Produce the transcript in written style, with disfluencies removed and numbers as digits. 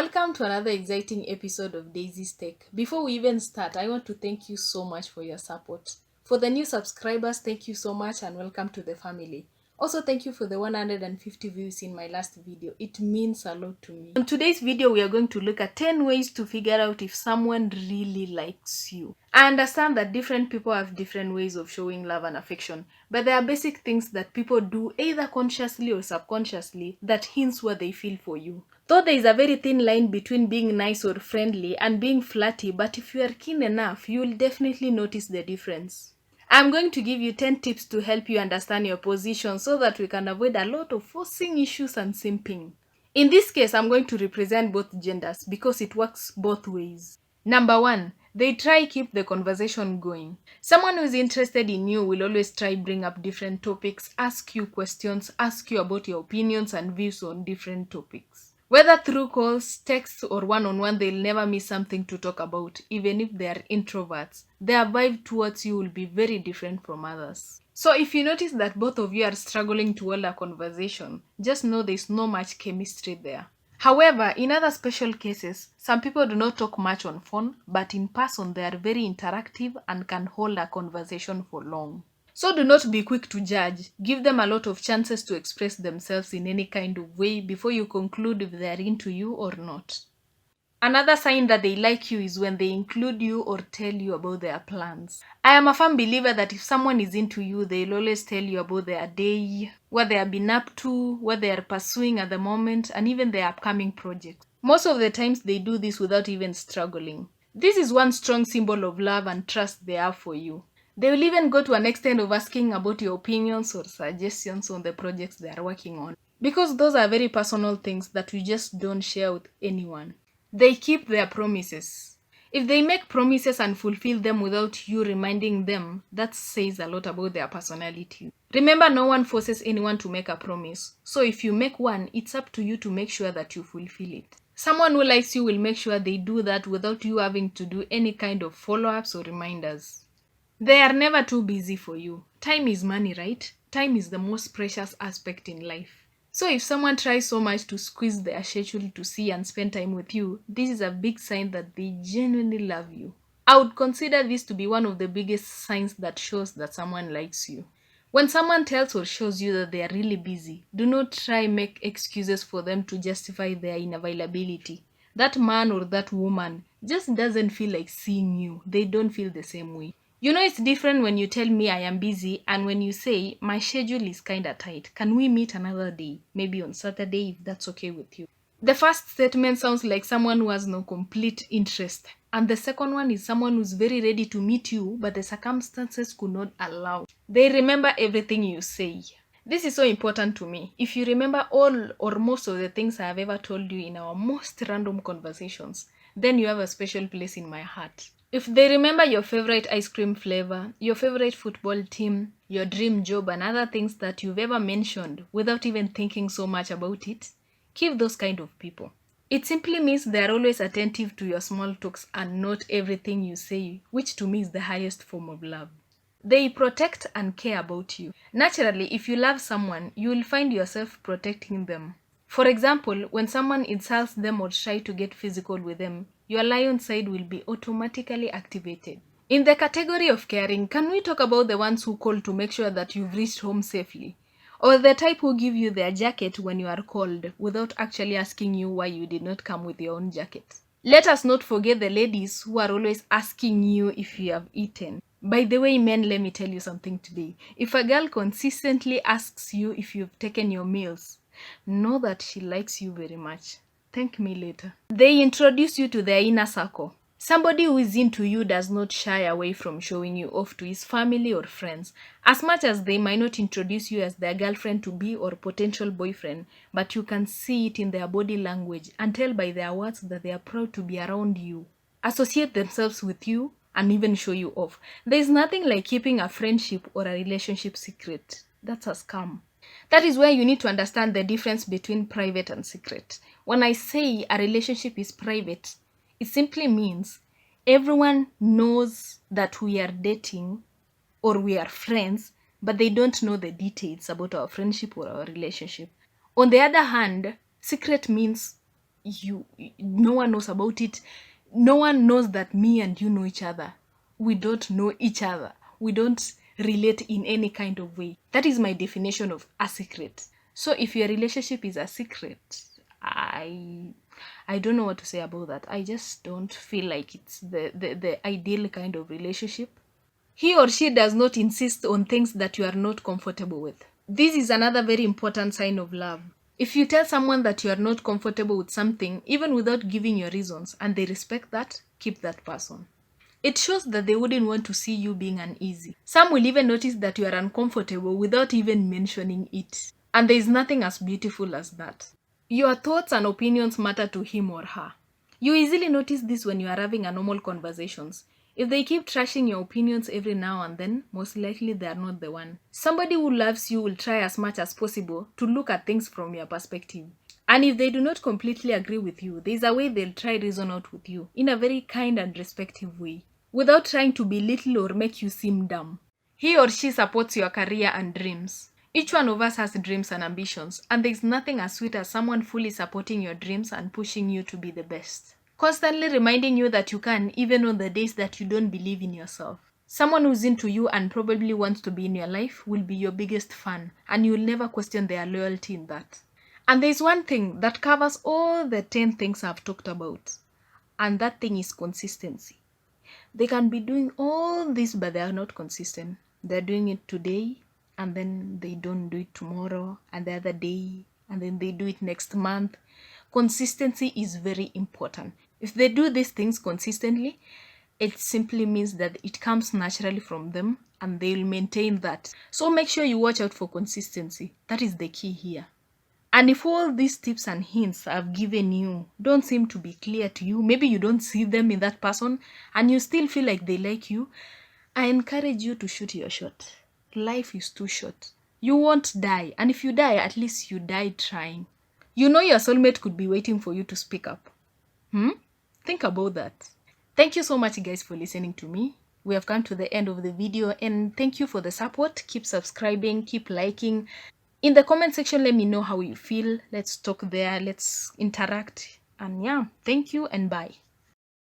Welcome to another exciting episode of Daisy's Tech. Before we even start, I want to thank you so much for your support. For the new subscribers, thank you so much and welcome to the family. Also, thank you for the 150 views in my last video. It means a lot to me. In today's video, we are going to look at 10 ways to figure out if someone really likes you. I understand that different people have different ways of showing love and affection, but there are basic things that people do either consciously or subconsciously that hints what they feel for you. Though there is a very thin line between being nice or friendly and being flirty, but if you are keen enough, you will definitely notice the difference. I'm going to give you 10 tips to help you understand your position so that we can avoid a lot of forcing issues and simping. In this case, I'm going to represent both genders because it works both ways. Number 1, they try keep the conversation going. Someone who is interested in you will always try bring up different topics, ask you questions, ask you about your opinions and views on different topics. Whether through calls, texts, or one-on-one, they'll never miss something to talk about, even if they are introverts. Their vibe towards you will be very different from others. So if you notice that both of you are struggling to hold a conversation, just know there's no much chemistry there. However, in other special cases, some people do not talk much on phone, but in person they are very interactive and can hold a conversation for long. So do not be quick to judge. Give them a lot of chances to express themselves in any kind of way before you conclude if they are into you or not. Another sign that they like you is when they include you or tell you about their plans. I am a firm believer that if someone is into you, they'll always tell you about their day, what they have been up to, what they are pursuing at the moment, and even their upcoming projects. Most of the times they do this without even struggling. This is one strong symbol of love and trust they have for you. They will even go to an extent of asking about your opinions or suggestions on the projects they are working on. Because those are very personal things that we just don't share with anyone. They keep their promises. If they make promises and fulfill them without you reminding them, that says a lot about their personality. Remember, no one forces anyone to make a promise. So if you make one, it's up to you to make sure that you fulfill it. Someone who likes you will make sure they do that without you having to do any kind of follow-ups or reminders. They are never too busy for you. Time is money, right? Time is the most precious aspect in life. So if someone tries so much to squeeze their schedule to see and spend time with you, this is a big sign that they genuinely love you. I would consider this to be one of the biggest signs that shows that someone likes you. When someone tells or shows you that they are really busy, do not try make excuses for them to justify their inavailability. That man or that woman just doesn't feel like seeing you. They don't feel the same way. You know, it's different when you tell me I am busy and when you say my schedule is kinda tight. Can we meet another day? Maybe on Saturday if that's okay with you. The first statement sounds like someone who has no complete interest. And the second one is someone who's very ready to meet you, but the circumstances could not allow. They remember everything you say. This is so important to me. If you remember all or most of the things I have ever told you in our most random conversations, then you have a special place in my heart. If they remember your favorite ice cream flavor, your favorite football team, your dream job, and other things that you've ever mentioned without even thinking so much about it, keep those kind of people. It simply means they are always attentive to your small talks and not everything you say, which to me is the highest form of love. They protect and care about you. Naturally, if you love someone, you will find yourself protecting them. For example, when someone insults them or tries to get physical with them, your lion side will be automatically activated. In the category of caring, can we talk about the ones who call to make sure that you've reached home safely? Or the type who give you their jacket when you are cold without actually asking you why you did not come with your own jacket? Let us not forget the ladies who are always asking you if you have eaten. By the way, men, let me tell you something today. If a girl consistently asks you if you've taken your meals, know that she likes you very much. Thank me later. They introduce you to their inner circle. Somebody who is into you does not shy away from showing you off to his family or friends. As much as they might not introduce you as their girlfriend to be or potential boyfriend, but you can see it in their body language and tell by their words that they are proud to be around you, associate themselves with you, and even show you off. There is nothing like keeping a friendship or a relationship secret. That's a scam. That is where you need to understand the difference between private and secret. When I say a relationship is private, it simply means everyone knows that we are dating or we are friends, but they don't know the details about our friendship or our relationship. On the other hand, secret means no one knows about it. No one knows that me and you know each other. We don't know each other. We don't relate in any kind of way. That is my definition of a secret. So if your relationship is a secret, I don't know what to say about that. I just don't feel like it's the ideal kind of relationship. He or she does not insist on things that you are not comfortable with. This is another very important sign of love. If you tell someone that you are not comfortable with something, even without giving your reasons, and they respect that, keep that person. It shows that they wouldn't want to see you being uneasy. Some will even notice that you are uncomfortable without even mentioning it. And there is nothing as beautiful as that. Your thoughts and opinions matter to him or her. You easily notice this when you are having a normal conversations. If they keep trashing your opinions every now and then, most likely they are not the one. Somebody who loves you will try as much as possible to look at things from your perspective. And if they do not completely agree with you, there is a way they'll try reason out with you in a very kind and respectful way, without trying to belittle or make you seem dumb. He or she supports your career and dreams. Each one of us has dreams and ambitions, and there's nothing as sweet as someone fully supporting your dreams and pushing you to be the best. Constantly reminding you that you can, even on the days that you don't believe in yourself. Someone who's into you and probably wants to be in your life will be your biggest fan, and you'll never question their loyalty in that. And there's one thing that covers all the 10 things I've talked about, and that thing is consistency. They can be doing all this, but they are not consistent. They're doing it today, and then they don't do it tomorrow, and the other day, and then they do it next month. Consistency is very important. If they do these things consistently, it simply means that it comes naturally from them, and they'll maintain that. So make sure you watch out for consistency. That is the key here. And if all these tips and hints I've given you don't seem to be clear to you, maybe you don't see them in that person and you still feel like they like you, I encourage you to shoot your shot. Life is too short. You won't die, and if you die, at least you died trying. You know your soulmate could be waiting for you to speak up. Think about that. Thank you so much, guys, for listening to me. We have come to the end of the video, and thank you for the support. Keep subscribing, keep liking. In the comment section, let me know how you feel. Let's talk there. Let's interact. And yeah, thank you and bye.